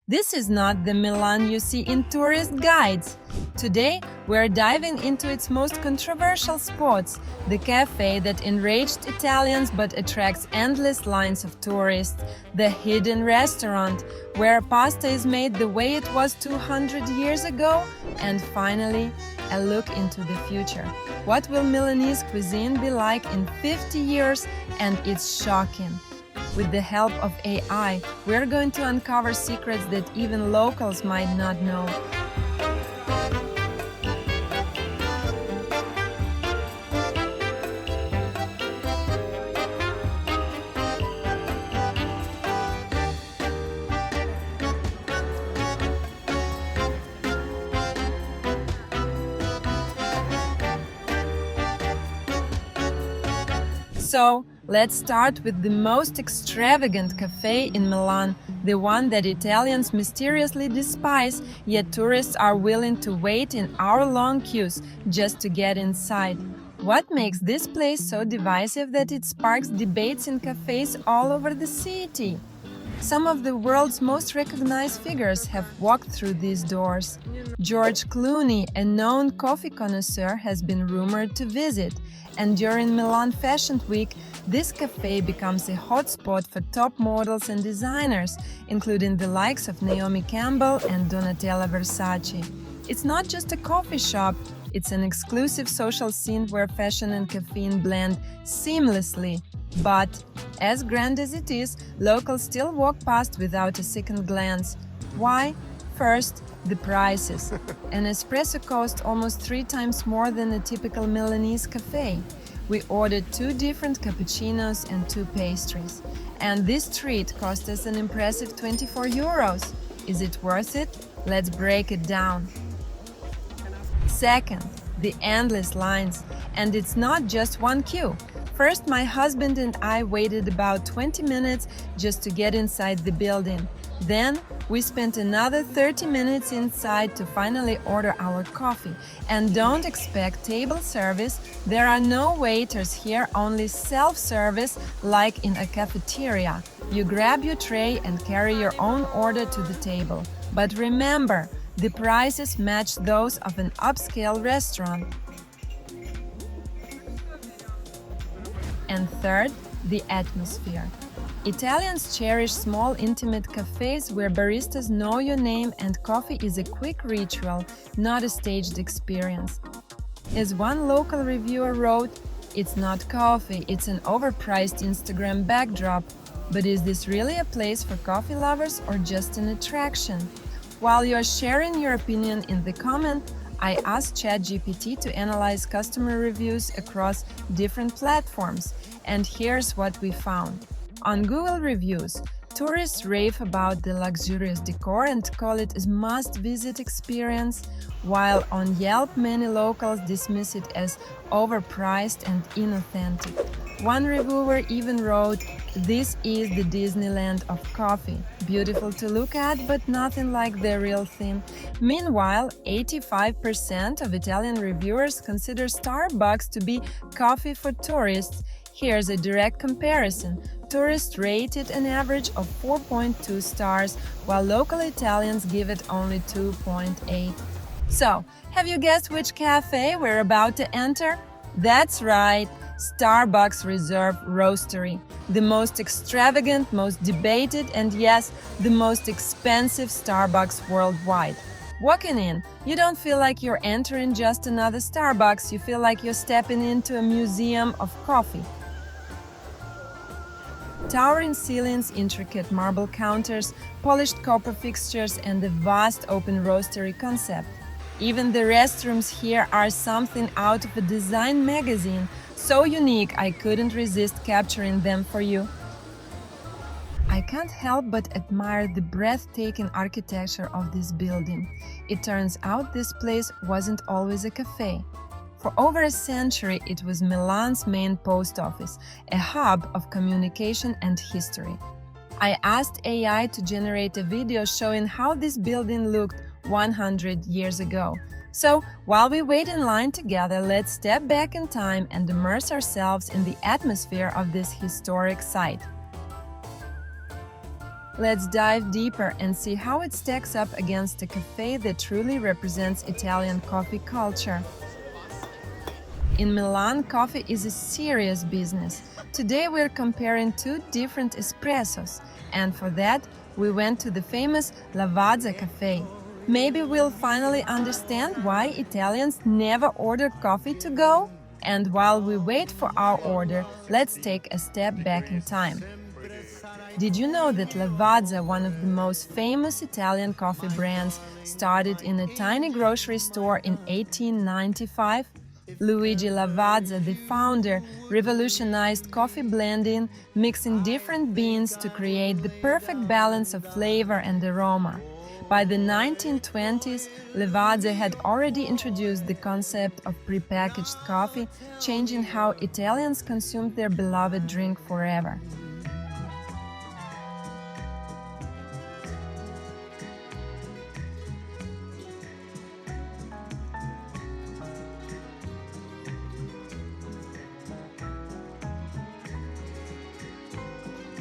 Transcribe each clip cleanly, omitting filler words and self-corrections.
This is not the Milan you see in tourist guides. Today, we're diving into its most controversial spots, the cafe that enraged Italians but attracts endless lines of tourists, the hidden restaurant, where pasta is made the way it was 200 years ago, and finally, a look into the future. What will Milanese cuisine be like in 50 years? And it's shocking. With the help of AI, we're going to uncover secrets that even locals might not know. So, let's start with the most extravagant cafe in Milan, the one that Italians mysteriously despise, yet tourists are willing to wait in hour-long queues just to get inside. What makes this place so divisive that it sparks debates in cafes all over the city? Some of the world's most recognized figures have walked through these doors. George Clooney, a known coffee connoisseur, has been rumored to visit, and during Milan Fashion Week, this cafe becomes a hotspot for top models and designers, including the likes of Naomi Campbell and Donatella Versace. It's not just a coffee shop, it's an exclusive social scene where fashion and caffeine blend seamlessly. But, as grand as it is, locals still walk past without a second glance. Why? First, the prices. An espresso costs almost 3 times more than a typical Milanese cafe. We ordered 2 different cappuccinos and 2 pastries. And this treat cost us an impressive 24 euros. Is it worth it? Let's break it down. Second, the endless lines. And it's not just one queue. First, my husband and I waited about 20 minutes just to get inside the building. Then, we spent another 30 minutes inside to finally order our coffee. And don't expect table service. There are no waiters here, only self-service like in a cafeteria. You grab your tray and carry your own order to the table. But remember, the prices match those of an upscale restaurant. And third, the atmosphere. Italians cherish small, intimate cafes where baristas know your name and coffee is a quick ritual, not a staged experience. As one local reviewer wrote, "It's not coffee, it's an overpriced Instagram backdrop. But is this really a place for coffee lovers or just an attraction?" While you're sharing your opinion in the comment, I asked ChatGPT to analyze customer reviews across different platforms, and here's what we found. On Google Reviews, tourists rave about the luxurious decor and call it a must-visit experience, while on Yelp many locals dismiss it as overpriced and inauthentic. One reviewer even wrote, "This is the Disneyland of coffee. Beautiful to look at, but nothing like the real thing." Meanwhile, 85% of Italian reviewers consider Starbucks to be coffee for tourists. Here's a direct comparison. Tourists rate it an average of 4.2 stars, while local Italians give it only 2.8. So, have you guessed which cafe we're about to enter? That's right! Starbucks Reserve Roastery, the most extravagant, most debated, and yes, the most expensive Starbucks worldwide. Walking in, you don't feel like you're entering just another Starbucks, you feel like you're stepping into a museum of coffee. Towering ceilings, intricate marble counters, polished copper fixtures, and a vast open roastery concept. Even the restrooms here are something out of a design magazine, so unique I couldn't resist capturing them for you. I can't help but admire the breathtaking architecture of this building. It turns out this place wasn't always a cafe. For over a century, it was Milan's main post office, a hub of communication and history. I asked AI to generate a video showing how this building looked 100 years ago. So, while we wait in line together, let's step back in time and immerse ourselves in the atmosphere of this historic site. Let's dive deeper and see how it stacks up against a cafe that truly represents Italian coffee culture. In Milan, coffee is a serious business. Today we're comparing two different espressos, and for that, we went to the famous Lavazza cafe. Maybe we'll finally understand why Italians never order coffee to go? And while we wait for our order, let's take a step back in time. Did you know that Lavazza, one of the most famous Italian coffee brands, started in a tiny grocery store in 1895? Luigi Lavazza, the founder, revolutionized coffee blending, mixing different beans to create the perfect balance of flavor and aroma. By the 1920s, Lavazza had already introduced the concept of prepackaged coffee, changing how Italians consumed their beloved drink forever.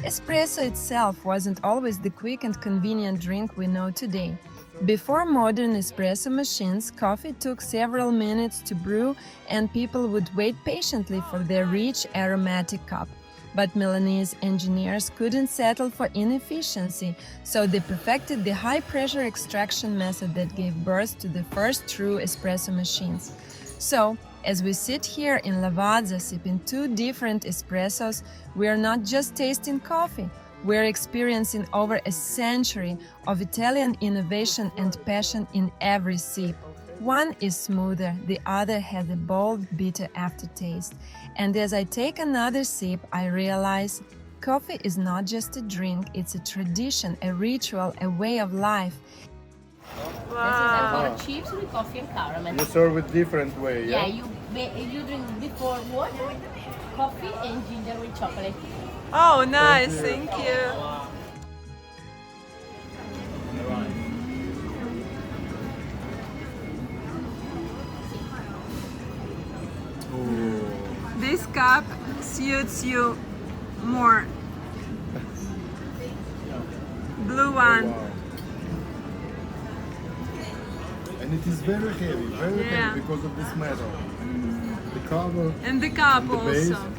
Espresso itself wasn't always the quick and convenient drink we know today. Before modern espresso machines, coffee took several minutes to brew and people would wait patiently for their rich, aromatic cup. But Milanese engineers couldn't settle for inefficiency, so they perfected the high-pressure extraction method that gave birth to the first true espresso machines. So, as we sit here in Lavazza sipping two different espressos, we are not just tasting coffee, we're experiencing over a century of Italian innovation and passion in every sip. One is smoother, the other has a bold, bitter aftertaste. And as I take another sip, I realize coffee is not just a drink, it's a tradition, a ritual, a way of life. This is alcohol chips with coffee and caramel. You serve with different way, yeah? Yeah, you drink before water, coffee and ginger with chocolate. Oh, nice, thank you. This cup suits you more. Blue one. Wow. And it is very heavy, heavy because of this metal. The cover And the cup and the base. also.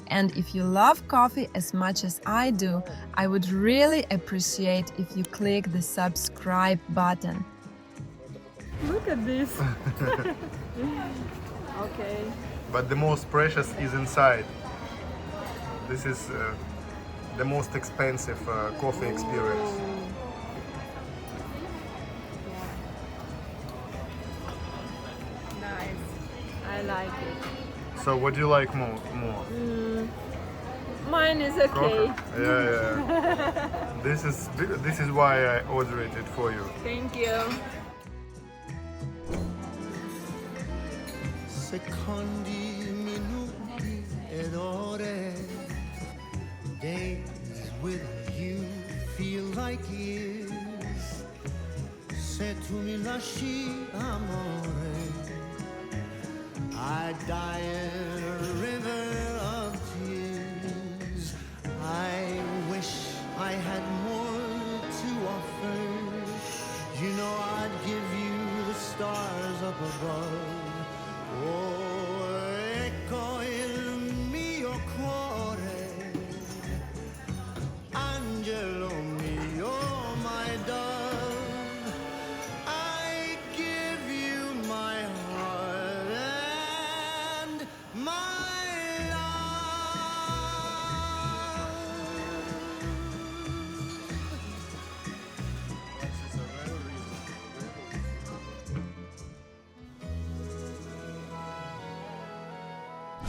And if you love coffee as much as I do, I would really appreciate if you click the subscribe button. Look at this. Okay. But the most precious is inside. This is the most expensive coffee experience. Nice. I like it. So what do you like more? Mine is okay. Coffee? Yeah. This is why I ordered it for you. Thank you. Secondi, minuti ed ore. Days without you feel like years. Se tu mi lasci, amore, I die in a river of tears. I wish I had more to offer. You know I'd give you the stars up above. Oh, echo il mio cuore, angelo mio, my dove. I give you my heart and my love.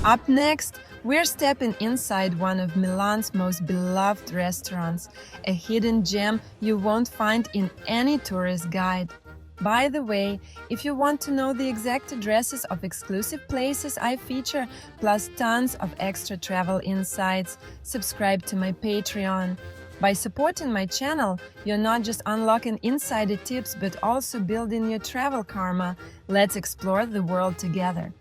Up next, we're stepping inside one of Milan's most beloved restaurants, a hidden gem you won't find in any tourist guide. By the way, if you want to know the exact addresses of exclusive places I feature, plus tons of extra travel insights, subscribe to my Patreon. By supporting my channel, you're not just unlocking insider tips, but also building your travel karma. Let's explore the world together.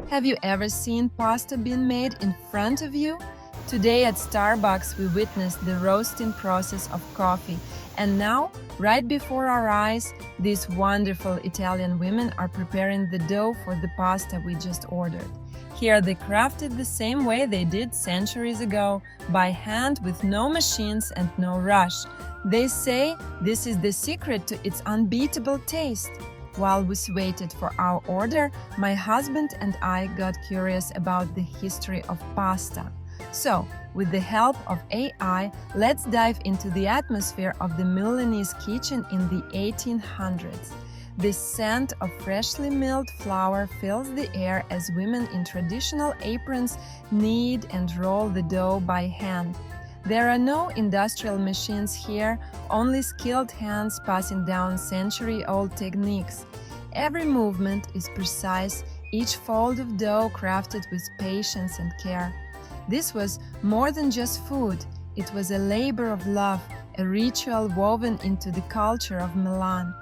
Have you ever seen pasta being made in front of you? Today at Starbucks we witnessed the roasting process of coffee, and now, right before our eyes, these wonderful Italian women are preparing the dough for the pasta we just ordered. Here they crafted the same way they did centuries ago, by hand with no machines and no rush. They say this is the secret to its unbeatable taste. While we waited for our order, my husband and I got curious about the history of pasta. So, with the help of AI, let's dive into the atmosphere of the Milanese kitchen in the 1800s. The scent of freshly milled flour fills the air as women in traditional aprons knead and roll the dough by hand. There are no industrial machines here, only skilled hands passing down century-old techniques. Every movement is precise, each fold of dough crafted with patience and care. This was more than just food, it was a labor of love, a ritual woven into the culture of Milan.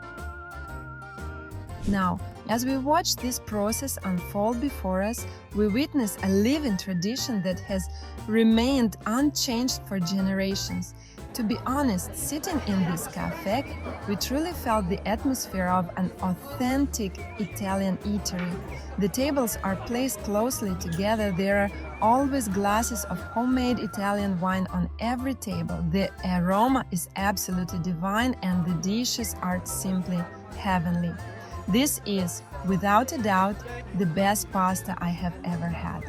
Now, as we watch this process unfold before us, we witness a living tradition that has remained unchanged for generations. To be honest, sitting in this cafe, we truly felt the atmosphere of an authentic Italian eatery. The tables are placed closely together. There are always glasses of homemade Italian wine on every table. The aroma is absolutely divine and the dishes are simply heavenly. This is, without a doubt, the best pasta I have ever had.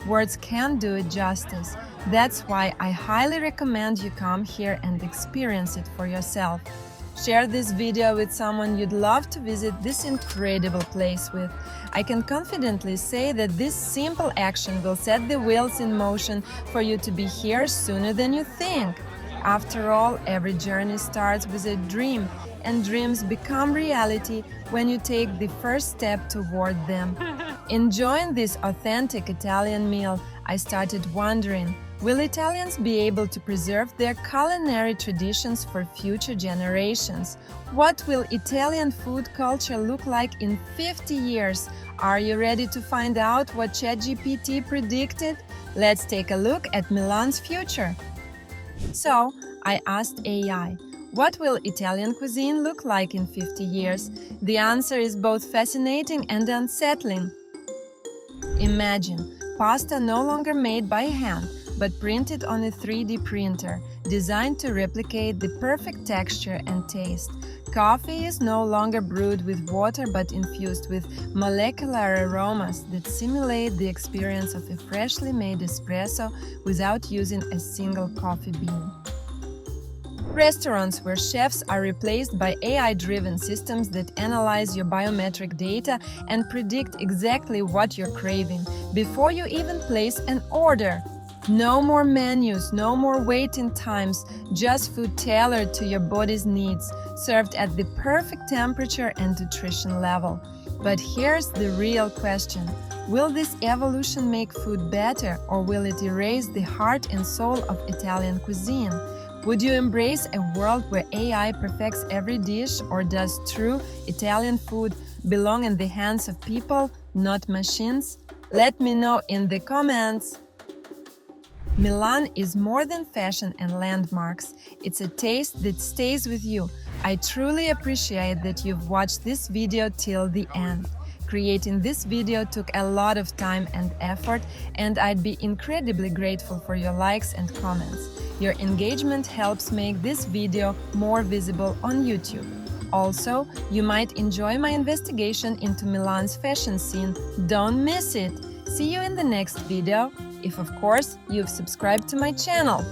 Words can't do it justice. That's why I highly recommend you come here and experience it for yourself. Share this video with someone you'd love to visit this incredible place with. I can confidently say that this simple action will set the wheels in motion for you to be here sooner than you think. After all, every journey starts with a dream, and dreams become reality when you take the first step toward them. Enjoying this authentic Italian meal, I started wondering, will Italians be able to preserve their culinary traditions for future generations? What will Italian food culture look like in 50 years? Are you ready to find out what ChatGPT predicted? Let's take a look at Milan's future. So, I asked AI, what will Italian cuisine look like in 50 years? The answer is both fascinating and unsettling. Imagine, pasta no longer made by hand, but printed on a 3D printer, designed to replicate the perfect texture and taste. Coffee is no longer brewed with water but infused with molecular aromas that simulate the experience of a freshly made espresso without using a single coffee bean. Restaurants where chefs are replaced by AI-driven systems that analyze your biometric data and predict exactly what you're craving before you even place an order. No more menus, no more waiting times, just food tailored to your body's needs, served at the perfect temperature and nutrition level. But here's the real question. Will this evolution make food better, or will it erase the heart and soul of Italian cuisine? Would you embrace a world where AI perfects every dish, or does true Italian food belong in the hands of people, not machines? Let me know in the comments! Milan is more than fashion and landmarks. It's a taste that stays with you. I truly appreciate that you've watched this video till the end. Creating this video took a lot of time and effort, and I'd be incredibly grateful for your likes and comments. Your engagement helps make this video more visible on YouTube. Also, you might enjoy my investigation into Milan's fashion scene. Don't miss it! See you in the next video, if of course you've subscribed to my channel.